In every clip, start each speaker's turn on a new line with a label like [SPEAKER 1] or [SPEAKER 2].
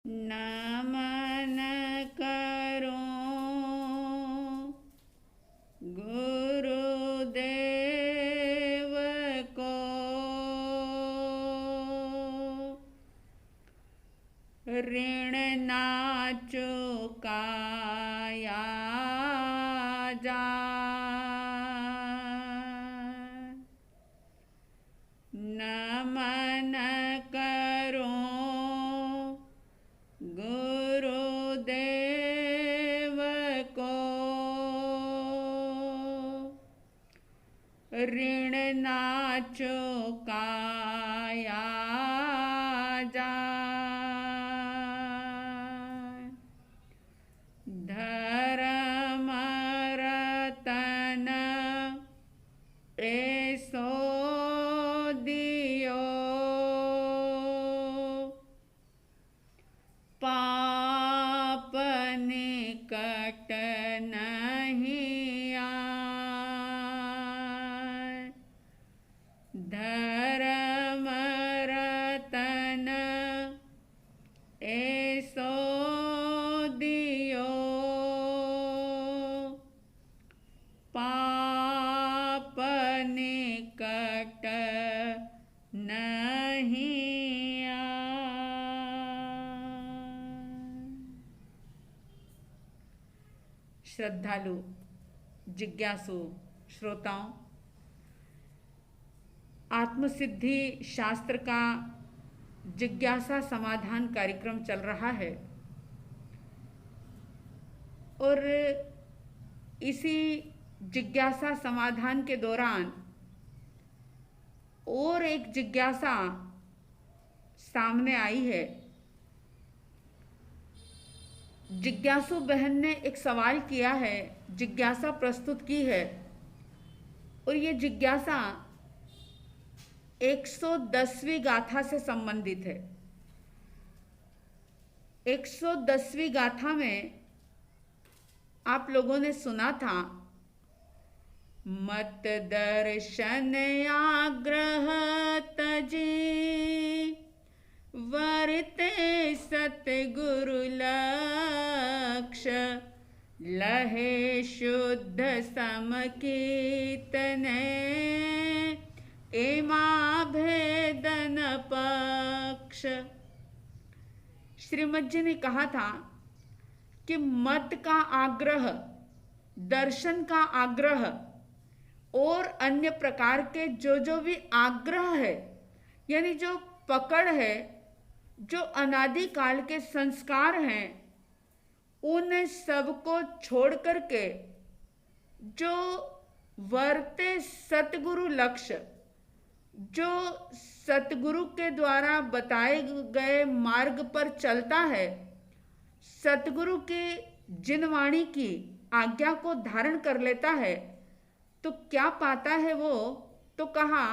[SPEAKER 1] नमन करो गुरुदेव को, ऋण ना चुकाया जाए। नमन करो गुरुदेव को, ऋण ना चुकाया जाए। धर्म रतन ऐसो दियो, पाप निकट नहीं आए। धर्म रतन ऐसो दियो, पाप निकट नहीं आए। श्रद्धालु जिज्ञासु श्रोताओं, आत्मसिद्धि शास्त्र का जिज्ञासा समाधान कार्यक्रम चल रहा है और इसी जिज्ञासा समाधान के दौरान और एक जिज्ञासा सामने आई है। जिज्ञासु बहन ने एक सवाल किया है, जिज्ञासा प्रस्तुत की है और ये जिज्ञासा 110वीं गाथा से संबंधित है। 110वीं गाथा में आप लोगों ने सुना था, मत दर्शन आग्रह तजी, वरते सतगुरु लक्ष्य, लहे शुद्ध समकीर्तने, एमा भेदन पक्ष। श्रीमद जी ने कहा था कि मत का आग्रह, दर्शन का आग्रह और अन्य प्रकार के जो भी आग्रह है, यानी जो पकड़ है, जो अनादि काल के संस्कार हैं, उन सबको छोड़ करके जो वर्ते सतगुरु लक्ष्य, जो सतगुरु के द्वारा बताए गए मार्ग पर चलता है, सतगुरु की जिन वाणी की आज्ञा को धारण कर लेता है, तो क्या पाता है वो? तो कहा,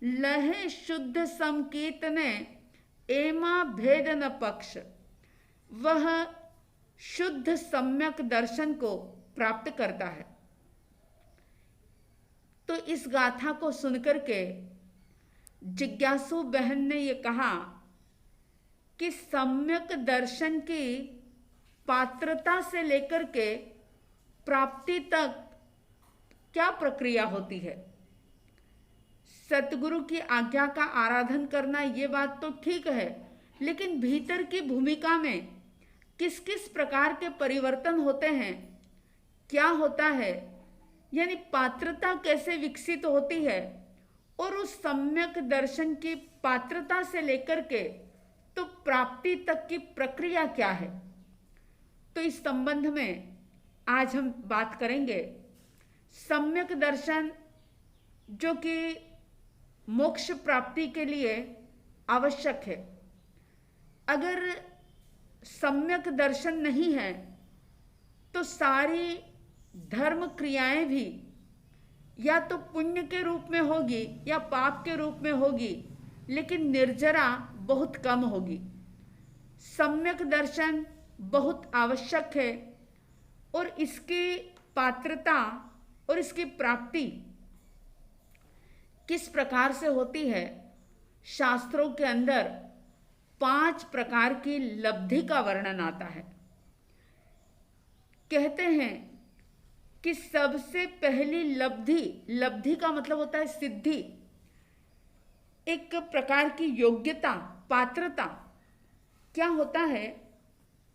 [SPEAKER 1] लहे शुद्ध समकीर्तने, एमा भेद न पक्ष। वह शुद्ध सम्यक दर्शन को प्राप्त करता है। तो इस गाथा को सुनकर के जिज्ञासु बहन ने ये कहा कि सम्यक दर्शन की पात्रता से लेकर के प्राप्ति तक क्या प्रक्रिया होती है। सतगुरु की आज्ञा का आराधन करना, ये बात तो ठीक है, लेकिन भीतर की भूमिका में किस किस प्रकार के परिवर्तन होते हैं, क्या होता है, यानी पात्रता कैसे विकसित होती है, और उस सम्यक दर्शन की पात्रता से लेकर के तो प्राप्ति तक की प्रक्रिया क्या है। तो इस संबंध में आज हम बात करेंगे। सम्यक दर्शन जो कि मोक्ष प्राप्ति के लिए आवश्यक है। अगर सम्यक दर्शन नहीं है तो सारी धर्म क्रियाएं भी या तो पुण्य के रूप में होगी या पाप के रूप में होगी, लेकिन निर्जरा बहुत कम होगी। सम्यक दर्शन बहुत आवश्यक है और इसकी पात्रता और इसकी प्राप्ति किस प्रकार से होती है, शास्त्रों के अंदर 5 प्रकार की लब्धि का वर्णन आता है। कहते हैं कि सबसे पहली लब्धि, लब्धि का मतलब होता है सिद्धि, एक प्रकार की योग्यता, पात्रता। क्या होता है?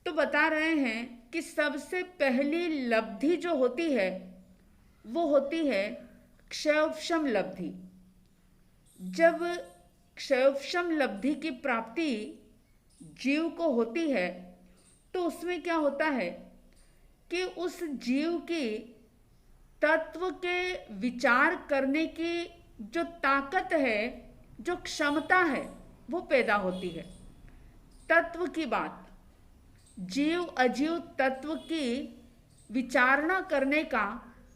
[SPEAKER 1] तो बता रहे हैं कि सबसे पहली लब्धि जो होती है वो होती है क्षयोपशम लब्धि। जब क्षयोपशम लब्धि की प्राप्ति जीव को होती है तो उसमें क्या होता है कि उस जीव की तत्व के विचार करने की जो ताकत है, जो क्षमता है, वो पैदा होती है। तत्व की बात, जीव अजीव तत्व की विचारणा करने का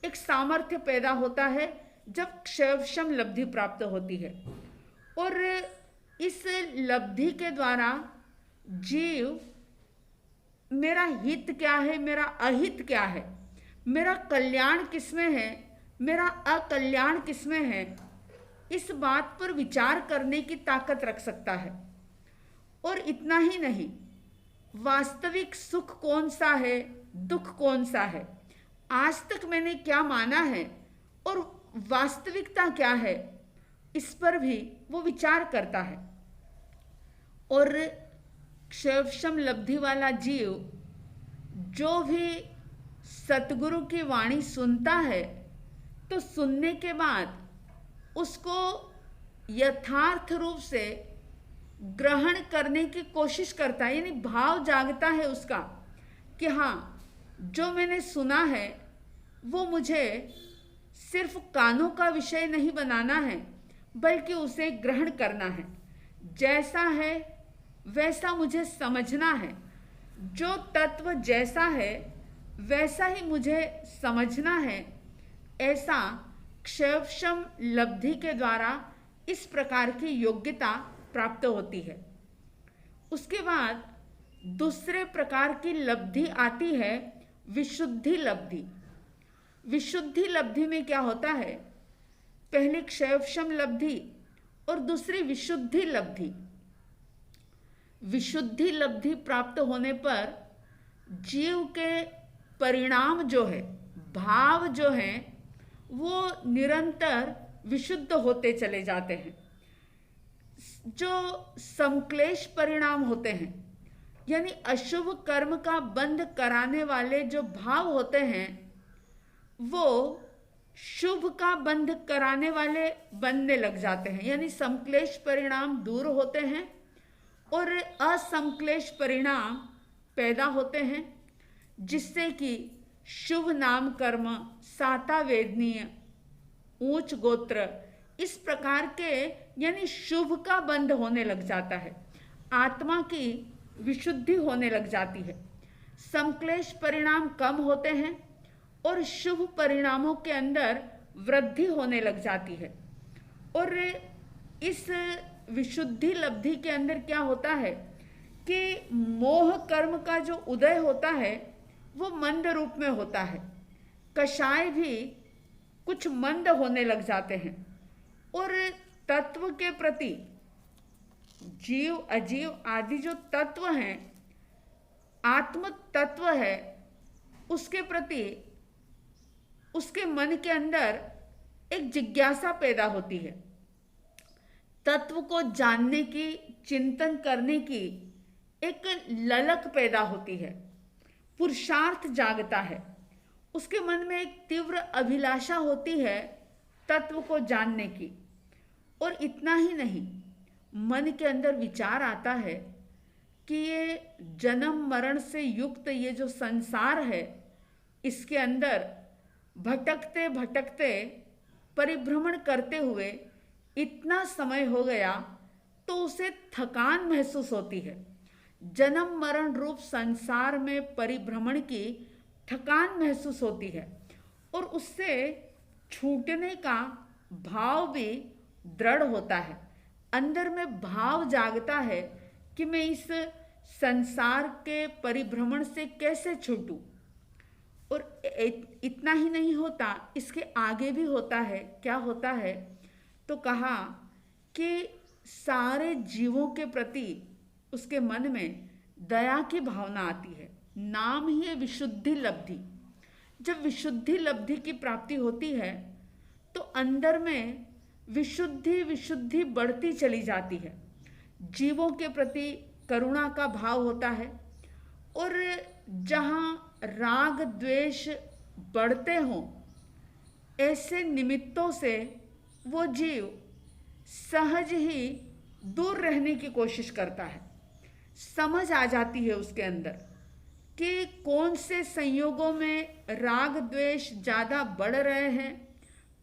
[SPEAKER 1] एक सामर्थ्य पैदा होता है जब क्षयोपशम लब्धि प्राप्त होती है। और इस लब्धि के द्वारा जीव मेरा हित क्या है, मेरा अहित क्या है, मेरा कल्याण किसमें है, मेरा अकल्याण किसमें है, इस बात पर विचार करने की ताकत रख सकता है। और इतना ही नहीं, वास्तविक सुख कौन सा है, दुख कौन सा है, आज तक मैंने क्या माना है और वास्तविकता क्या है, इस पर भी वो विचार करता है। और क्षयोपशम लब्धि वाला जीव जो भी सतगुरु की वाणी सुनता है तो सुनने के बाद उसको यथार्थ रूप से ग्रहण करने की कोशिश करता है, यानी भाव जागता है उसका कि हाँ, जो मैंने सुना है वो मुझे सिर्फ कानों का विषय नहीं बनाना है, बल्कि उसे ग्रहण करना है। जैसा है वैसा मुझे समझना है, जो तत्व जैसा है वैसा ही मुझे समझना है। ऐसा क्षयोपशम लब्धि के द्वारा इस प्रकार की योग्यता प्राप्त होती है। उसके बाद दूसरे प्रकार की लब्धि आती है विशुद्धि लब्धि। विशुद्धि लब्धि में क्या होता है? पहली क्षयोपशम लब्धि और दूसरी विशुद्धि लब्धि। विशुद्धि लब्धि प्राप्त होने पर जीव के परिणाम जो है, भाव जो हैं, वो निरंतर विशुद्ध होते चले जाते हैं। जो संक्लेश परिणाम होते हैं, यानी अशुभ कर्म का बंध कराने वाले जो भाव होते हैं, वो शुभ का बंध कराने वाले बनने लग जाते हैं। यानी संक्लेश परिणाम दूर होते हैं और असंक्लेश परिणाम पैदा होते हैं, जिससे कि शुभ नाम कर्म, साता वेदनीय, ऊंच गोत्र, इस प्रकार के यानी शुभ का बंध होने लग जाता है। आत्मा की विशुद्धि होने लग जाती है। संक्लेश परिणाम कम होते हैं और शुभ परिणामों के अंदर वृद्धि होने लग जाती है। और इस विशुद्धि लब्धि के अंदर क्या होता है कि मोह कर्म का जो उदय होता है वो मंद रूप में होता है। कषाय भी कुछ मंद होने लग जाते हैं और तत्व के प्रति, जीव अजीव आदि जो तत्व हैं, आत्म तत्व है, उसके प्रति उसके मन के अंदर एक जिज्ञासा पैदा होती है। तत्व को जानने की, चिंतन करने की एक ललक पैदा होती है, पुरुषार्थ जागता है। उसके मन में एक तीव्र अभिलाषा होती है तत्व को जानने की। और इतना ही नहीं, मन के अंदर विचार आता है कि ये जन्म मरण से युक्त ये जो संसार है, इसके अंदर भटकते भटकते, परिभ्रमण करते हुए इतना समय हो गया तो उसे थकान महसूस होती है। जन्म मरण रूप संसार में परिभ्रमण की थकान महसूस होती है और उससे छूटने का भाव भी दृढ़ होता है। अंदर में भाव जागता है कि मैं इस संसार के परिभ्रमण से कैसे छूटूं। और इतना ही नहीं होता, इसके आगे भी होता है। क्या होता है? तो कहा कि सारे जीवों के प्रति उसके मन में दया की भावना आती है। नाम ही है विशुद्धि लब्धि। जब विशुद्धि लब्धि की प्राप्ति होती है तो अंदर में विशुद्धि विशुद्धि बढ़ती चली जाती है। जीवों के प्रति करुणा का भाव होता है, और जहाँ राग द्वेष बढ़ते हों ऐसे निमित्तों से वो जीव सहज ही दूर रहने की कोशिश करता है। समझ आ जाती है उसके अंदर कि कौन से संयोगों में राग द्वेष ज़्यादा बढ़ रहे हैं,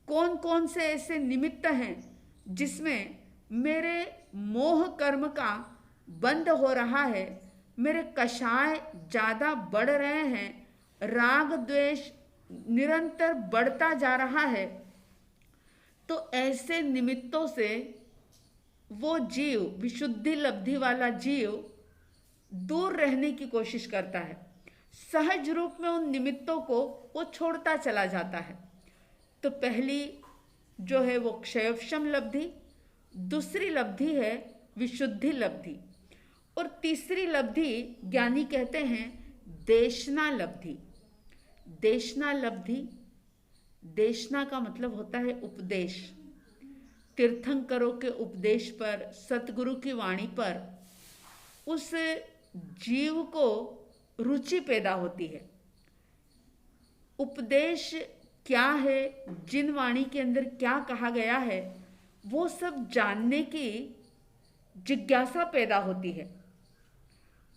[SPEAKER 1] कौन कौन से ऐसे निमित्त हैं जिसमें मेरे मोह कर्म का बंद हो रहा है, मेरे कषाय ज़्यादा बढ़ रहे हैं, राग द्वेष निरंतर बढ़ता जा रहा है। तो ऐसे निमित्तों से वो जीव, विशुद्धि लब्धि वाला जीव, दूर रहने की कोशिश करता है। सहज रूप में उन निमित्तों को वो छोड़ता चला जाता है। तो पहली जो है वो क्षयक्षम लब्धि, दूसरी लब्धि है विशुद्धि लब्धि, और तीसरी लब्धि ज्ञानी कहते हैं देशना लब्धि। देशना लब्धि, देशना का मतलब होता है उपदेश। तीर्थंकरों के उपदेश पर, सतगुरु की वाणी पर उस जीव को रुचि पैदा होती है। उपदेश क्या है, जिन वाणी के अंदर क्या कहा गया है, वो सब जानने की जिज्ञासा पैदा होती है।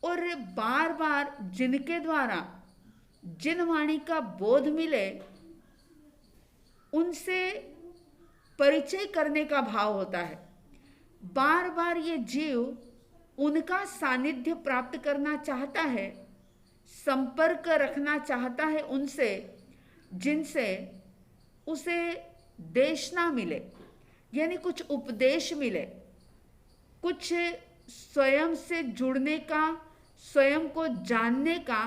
[SPEAKER 1] और बार बार जिनके द्वारा जिन वाणी का बोध मिले उनसे परिचय करने का भाव होता है। बार बार ये जीव उनका सानिध्य प्राप्त करना चाहता है, संपर्क रखना चाहता है उनसे जिनसे उसे देशना मिले, यानी कुछ उपदेश मिले, कुछ स्वयं से जुड़ने का, स्वयं को जानने का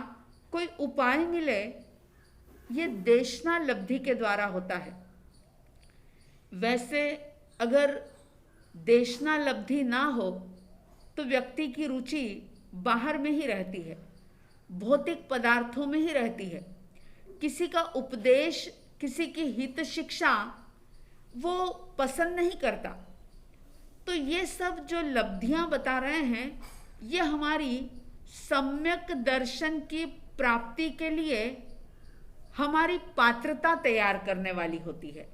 [SPEAKER 1] कोई उपाय मिले। ये देशना लब्धि के द्वारा होता है। वैसे अगर देशना लब्धि ना हो तो व्यक्ति की रुचि बाहर में ही रहती है, भौतिक पदार्थों में ही रहती है। किसी का उपदेश, किसी की हित शिक्षा वो पसंद नहीं करता। तो ये सब जो लब्धियां बता रहे हैं, ये हमारी सम्यक दर्शन की प्राप्ति के लिए हमारी पात्रता तैयार करने वाली होती है।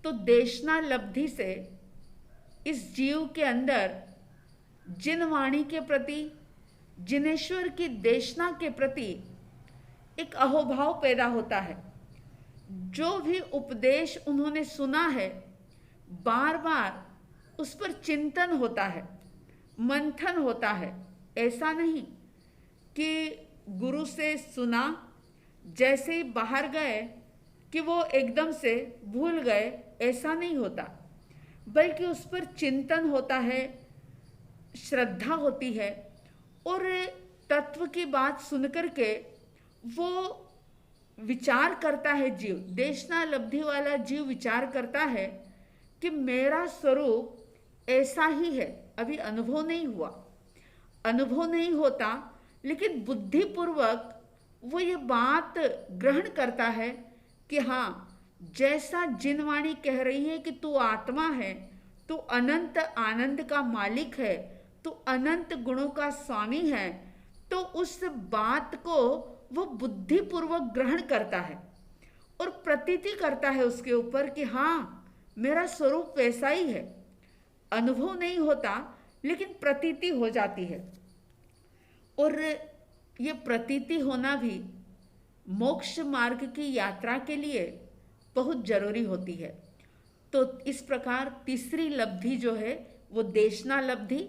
[SPEAKER 1] तो देशना लब्धि से इस जीव के अंदर जिन वाणी के प्रति, जिनेश्वर की देशना के प्रति एक अहोभाव पैदा होता है। जो भी उपदेश उन्होंने सुना है, बार बार उस पर चिंतन होता है, मंथन होता है। ऐसा नहीं कि गुरु से सुना, जैसे ही बाहर गए कि वो एकदम से भूल गए, ऐसा नहीं होता, बल्कि उस पर चिंतन होता है, श्रद्धा होती है, और तत्व की बात सुनकर के वो विचार करता है जीव। देशना लब्धि वाला जीव विचार करता है कि मेरा स्वरूप ऐसा ही है। अभी अनुभव नहीं हुआ, अनुभव नहीं होता, लेकिन बुद्धिपूर्वक वो ये बात ग्रहण करता है कि हाँ, जैसा जिनवाणी कह रही है कि तू आत्मा है, तू अनंत आनंद का मालिक है, तू अनंत गुणों का स्वामी है, तो उस बात को वो बुद्धिपूर्वक ग्रहण करता है और प्रतीति करता है उसके ऊपर कि हाँ, मेरा स्वरूप वैसा ही है। अनुभव नहीं होता, लेकिन प्रतीति हो जाती है। और ये प्रतीति होना भी मोक्ष मार्ग की यात्रा के लिए बहुत जरूरी होती है। तो इस प्रकार तीसरी लब्धि जो है वो देशना लब्धि,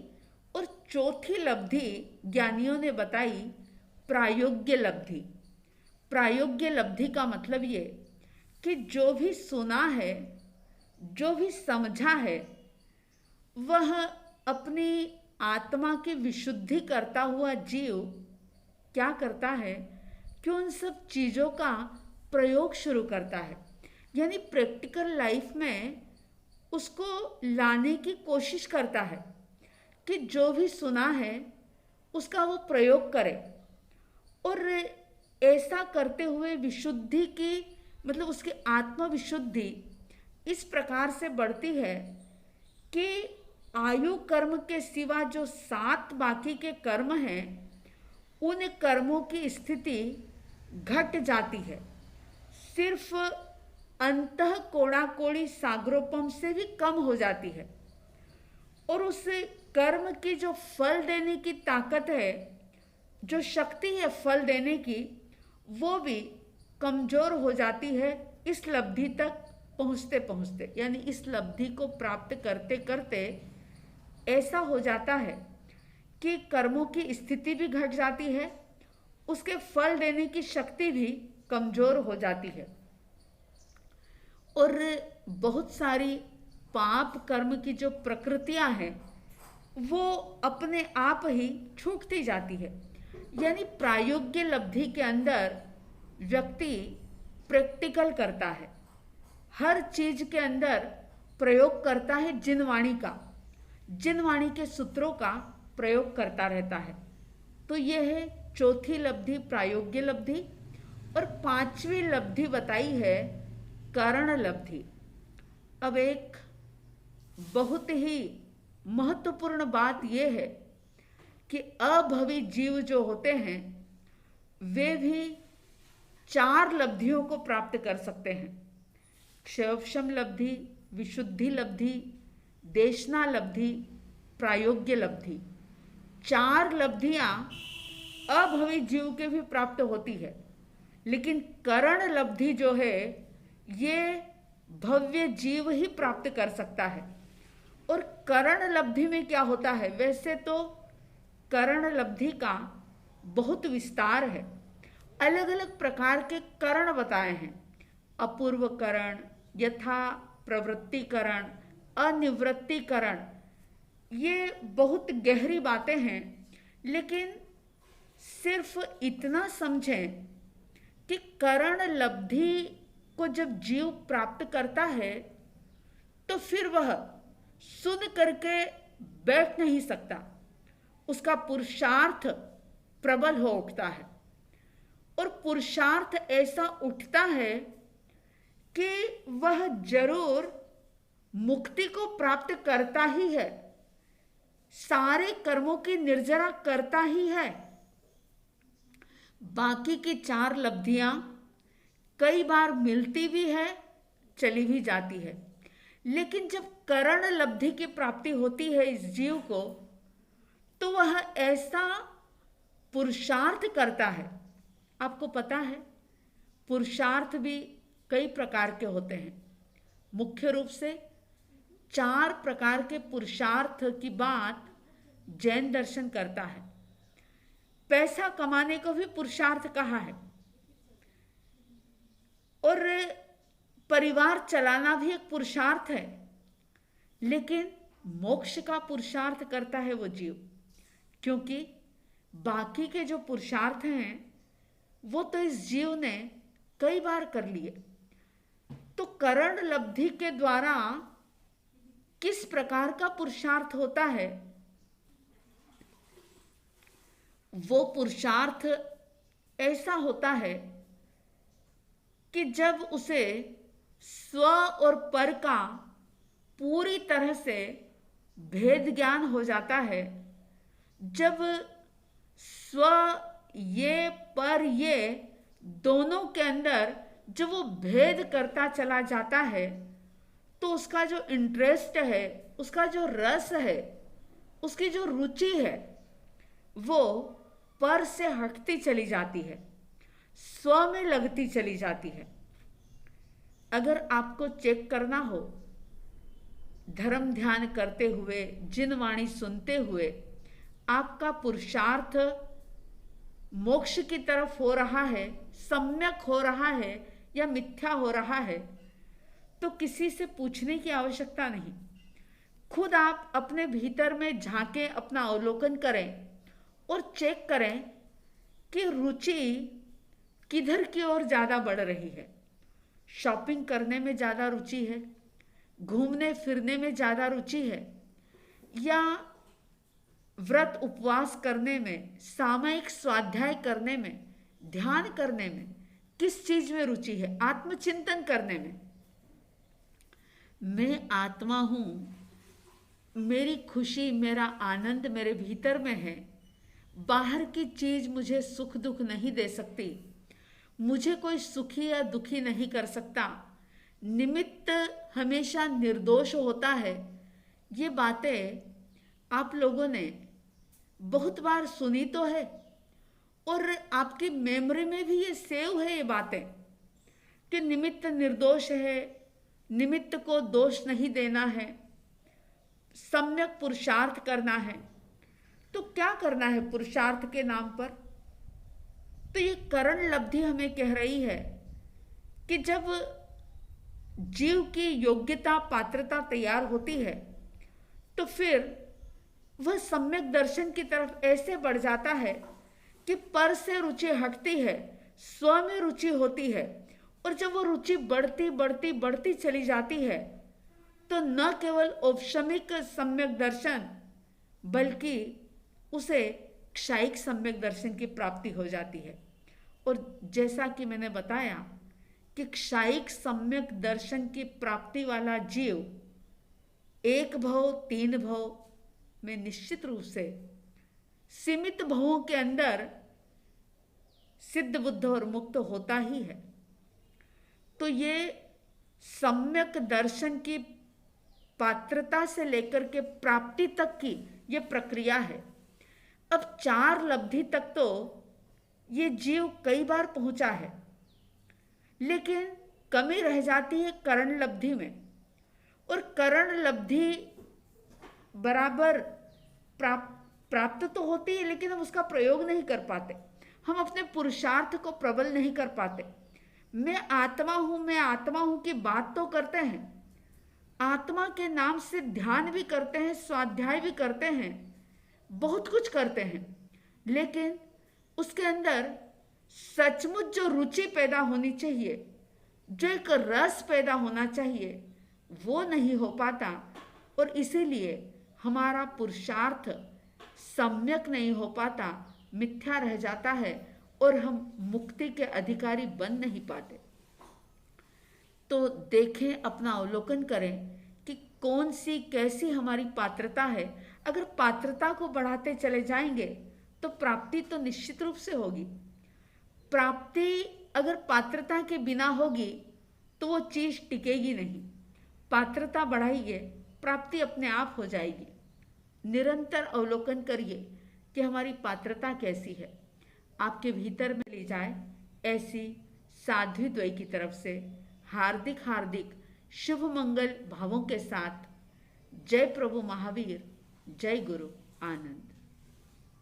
[SPEAKER 1] और चौथी लब्धि ज्ञानियों ने बताई प्रायोग्य लब्धि। प्रायोग्य लब्धि का मतलब ये कि जो भी सुना है, जो भी समझा है, वह अपनी आत्मा की विशुद्धि करता हुआ जीव क्या करता है कि उन सब चीज़ों का प्रयोग शुरू करता है, यानी प्रैक्टिकल लाइफ में उसको लाने की कोशिश करता है। कि जो भी सुना है उसका वो प्रयोग करे, और ऐसा करते हुए विशुद्धि की मतलब उसकी आत्मविशुद्धि इस प्रकार से बढ़ती है कि आयु कर्म के सिवा जो 7 बाकी के कर्म हैं उन कर्मों की स्थिति घट जाती है। सिर्फ अंतः कोणाकोणी सागरोपम से भी कम हो जाती है, और उस कर्म की जो फल देने की ताकत है, जो शक्ति है फल देने की, वो भी कमजोर हो जाती है इस लब्धि तक पहुँचते पहुँचते। यानी इस लब्धि को प्राप्त करते करते ऐसा हो जाता है कि कर्मों की स्थिति भी घट जाती है, उसके फल देने की शक्ति भी कमजोर हो जाती है, और बहुत सारी पाप कर्म की जो प्रकृतियां हैं वो अपने आप ही छूटती जाती है। यानी प्रायोग्य लब्धि के अंदर व्यक्ति प्रैक्टिकल करता है, हर चीज के अंदर प्रयोग करता है, जिनवाणी के सूत्रों का प्रयोग करता रहता है। तो यह है चौथी लब्धि प्रायोग्य लब्धि, और 5वीं लब्धि बताई है करण लब्धि। अब एक बहुत ही महत्वपूर्ण बात यह है कि अभवी जीव जो होते हैं वे भी 4 लब्धियों को प्राप्त कर सकते हैं। क्षयक्षम लब्धि, विशुद्धि लब्धि, देशना लब्धि, प्रायोग्य लब्धि। 4 लब्धियां अभवी जीव के भी प्राप्त होती है, लेकिन करण लब्धि जो है ये भव्य जीव ही प्राप्त कर सकता है। और करण लब्धि में क्या होता है, वैसे तो करण लब्धि का बहुत विस्तार है, अलग अलग प्रकार के करण बताए हैं। अपूर्व करण, यथा प्रवृत्तिकरण, अनिवृत्तिकरण, ये बहुत गहरी बातें हैं, लेकिन सिर्फ इतना समझें कि करण लब्धि को जब जीव प्राप्त करता है तो फिर वह सुन करके बैठ नहीं सकता, उसका पुरुषार्थ प्रबल हो उठता है, और पुरुषार्थ ऐसा उठता है कि वह जरूर मुक्ति को प्राप्त करता ही है, सारे कर्मों की निर्जरा करता ही है। बाकी की 4 लब्धियां कई बार मिलती भी है, चली भी जाती है, लेकिन जब करण लब्धि की प्राप्ति होती है इस जीव को तो वह ऐसा पुरुषार्थ करता है। आपको पता है पुरुषार्थ भी कई प्रकार के होते हैं, मुख्य रूप से 4 प्रकार के पुरुषार्थ की बात जैन दर्शन करता है। पैसा कमाने को भी पुरुषार्थ कहा है, और परिवार चलाना भी एक पुरुषार्थ है, लेकिन मोक्ष का पुरुषार्थ करता है वो जीव, क्योंकि बाकी के जो पुरुषार्थ हैं वो तो इस जीव ने कई बार कर लिए। तो करण लब्धि के द्वारा किस प्रकार का पुरुषार्थ होता है, वो पुरुषार्थ ऐसा होता है कि जब उसे स्व और पर का पूरी तरह से भेद ज्ञान हो जाता है, जब स्व ये पर ये दोनों के अंदर जब वो भेद करता चला जाता है, तो उसका जो इंटरेस्ट है, उसका जो रस है, उसकी जो रुचि है वो पर से हटती चली जाती है, स्व में लगती चली जाती है। अगर आपको चेक करना हो, धर्म ध्यान करते हुए, जिन वाणी सुनते हुए आपका पुरुषार्थ मोक्ष की तरफ हो रहा है, सम्यक हो रहा है या मिथ्या हो रहा है, तो किसी से पूछने की आवश्यकता नहीं। खुद आप अपने भीतर में झांके, अपना अवलोकन करें और चेक करें कि रुचि किधर की ओर ज़्यादा बढ़ रही है। शॉपिंग करने में ज़्यादा रुचि है, घूमने फिरने में ज़्यादा रुचि है, या व्रत उपवास करने में, सामयिक स्वाध्याय करने में, ध्यान करने में, किस चीज में रुचि है? आत्मचिंतन करने में। मैं आत्मा हूं, मेरी खुशी, मेरा आनंद मेरे भीतर में है। बाहर की चीज मुझे सुख दुख नहीं दे सकती, मुझे कोई सुखी या दुखी नहीं कर सकता। निमित्त हमेशा निर्दोष होता है। ये बातें आप लोगों ने बहुत बार सुनी तो है, और आपकी मेमोरी में भी ये सेव है ये बातें कि निमित्त निर्दोष है, निमित्त को दोष नहीं देना है, सम्यक पुरुषार्थ करना है। तो क्या करना है पुरुषार्थ के नाम पर? तो ये करण लब्धि हमें कह रही है कि जब जीव की योग्यता, पात्रता तैयार होती है तो फिर वह सम्यक दर्शन की तरफ ऐसे बढ़ जाता है कि पर से रुचि हटती है, स्व में रुचि होती है। और जब वो रुचि बढ़ती बढ़ती बढ़ती चली जाती है तो न केवल औपशमिक सम्यक दर्शन बल्कि उसे क्षायिक सम्यक दर्शन की प्राप्ति हो जाती है। और जैसा कि मैंने बताया कि क्षायिक सम्यक दर्शन की प्राप्ति वाला जीव एक भव, तीन भव में निश्चित रूप से सीमित भवों के अंदर सिद्ध, बुद्ध और मुक्त होता ही है। तो ये सम्यक दर्शन की पात्रता से लेकर के प्राप्ति तक की ये प्रक्रिया है। अब 4 लब्धि तक तो ये जीव कई बार पहुंचा है, लेकिन कमी रह जाती है करण लब्धि में। और करण लब्धि बराबर प्राप्त तो होती है, लेकिन हम उसका प्रयोग नहीं कर पाते, हम अपने पुरुषार्थ को प्रबल नहीं कर पाते। मैं आत्मा हूं, मैं आत्मा हूं की बात तो करते हैं, आत्मा के नाम से ध्यान भी करते हैं, स्वाध्याय भी करते हैं, बहुत कुछ करते हैं, लेकिन उसके अंदर सचमुच जो रुचि पैदा होनी चाहिए, जो एक रस पैदा होना चाहिए, वो नहीं हो पाता। और इसीलिए हमारा पुरुषार्थ सम्यक नहीं हो पाता, मिथ्या रह जाता है और हम मुक्ति के अधिकारी बन नहीं पाते। तो देखें, अपना अवलोकन करें कि कौन सी कैसी हमारी पात्रता है। अगर पात्रता को बढ़ाते चले जाएंगे तो प्राप्ति तो निश्चित रूप से होगी। प्राप्ति अगर पात्रता के बिना होगी तो वो चीज टिकेगी नहीं। पात्रता बढ़ाइए, प्राप्ति अपने आप हो जाएगी। निरंतर अवलोकन करिए कि हमारी पात्रता कैसी है, आपके भीतर में ले जाए। ऐसी साध्वी द्वय की तरफ से हार्दिक हार्दिक शुभ मंगल भावों के साथ जय प्रभु महावीर, जय गुरु आनंद।